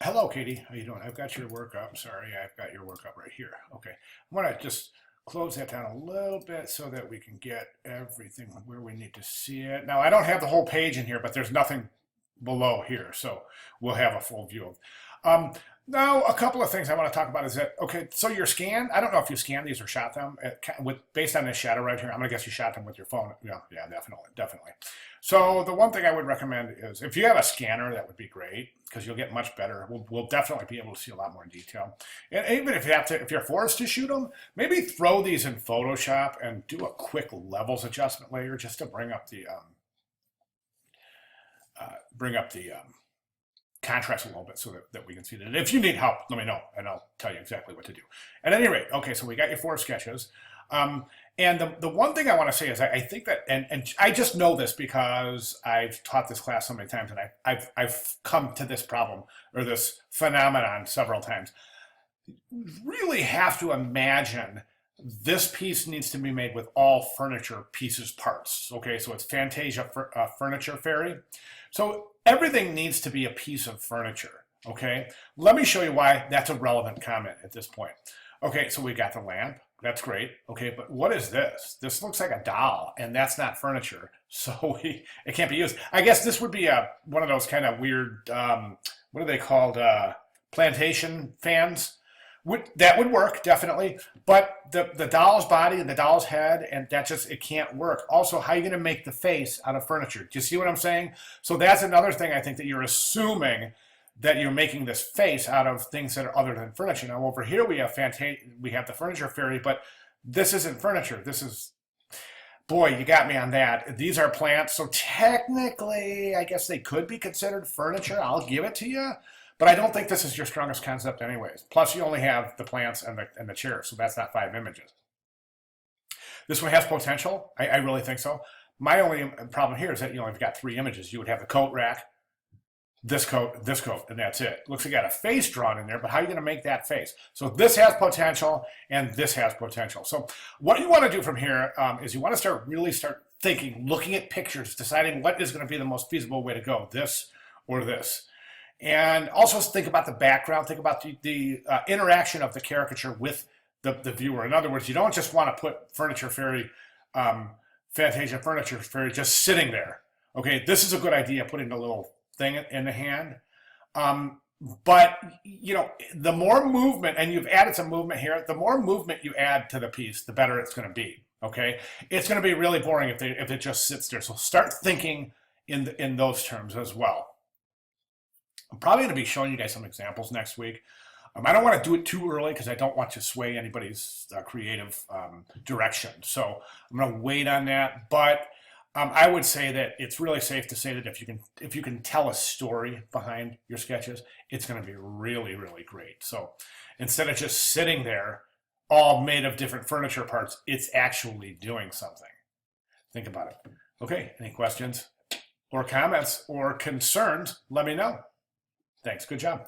Hello, Katie. How you doing? I've got your work up. Sorry, I've got your work up right here. Okay. I want to just close that down a little bit so that we can get everything where we need to see it. Now, I don't have the whole page in here, but there's nothing below here, so we'll have a full view of. Um, Now, a couple of things I want to talk about is that, okay, so your scan, I don't know if you scanned these or shot them with based on this shadow right here. I'm going to guess you shot them with your phone. Yeah, yeah, definitely, definitely. So the one thing I would recommend is if you have a scanner, that would be great because you'll get much better. We'll definitely be able to see a lot more detail. And even if you have to, if you're forced to shoot them, maybe throw these in Photoshop and do a quick levels adjustment layer just to bring up the contrast a little bit so that we can see that. And if you need help, let me know and I'll tell you exactly what to do. At any rate, okay, so we got your four sketches. And the one thing I want to say is I think that, and I just know this because I've taught this class so many times and I've come to this problem or this phenomenon several times. You really have to imagine this piece needs to be made with all furniture pieces parts. Okay, so it's Fantasia Furniture Fairy. So everything needs to be a piece of furniture. Okay, let me show you why that's a relevant comment at this point. Okay, so we got the lamp. That's great. Okay, but what is this? This looks like a doll, and that's not furniture, so it can't be used. I guess this would be one of those kind of weird, what are they called? Plantation fans. That would work definitely, but the doll's body and the doll's head and that just it can't work. Also, how are you going to make the face out of furniture? Do you see what I'm saying? So that's another thing I think that you're assuming that you're making this face out of things that are other than furniture. Now over here we have the furniture fairy, but this isn't furniture. This is, boy, you got me on that. These are plants, so technically, I guess they could be considered furniture. I'll give it to you. But I don't think this is your strongest concept anyways. Plus, you only have the plants and the chair, so that's not 5 images. This one has potential. I really think so. My only problem here is that you've got 3 images. You would have the coat rack, this coat, and that's it. Looks like you got a face drawn in there, but how are you going to make that face? So this has potential, and this has potential. So what you want to do from here is you want to really start thinking, looking at pictures, deciding what is going to be the most feasible way to go, this or this. And also think about the background, think about the interaction of the caricature with the viewer. In other words, you don't just want to put Furniture Fairy, Fantasia Furniture Fairy just sitting there. Okay, this is a good idea, putting the little thing in the hand. But, the more movement, and you've added some movement here, the more movement you add to the piece, the better it's going to be. Okay, it's going to be really boring if it just sits there. So start thinking in those terms as well. I'm probably going to be showing you guys some examples next week. I don't want to do it too early because I don't want to sway anybody's creative direction. So I'm going to wait on that. But I would say that it's really safe to say that if you can tell a story behind your sketches, it's going to be really, really great. So instead of just sitting there, all made of different furniture parts, it's actually doing something. Think about it. Okay, any questions or comments or concerns? Let me know. Thanks. Good job.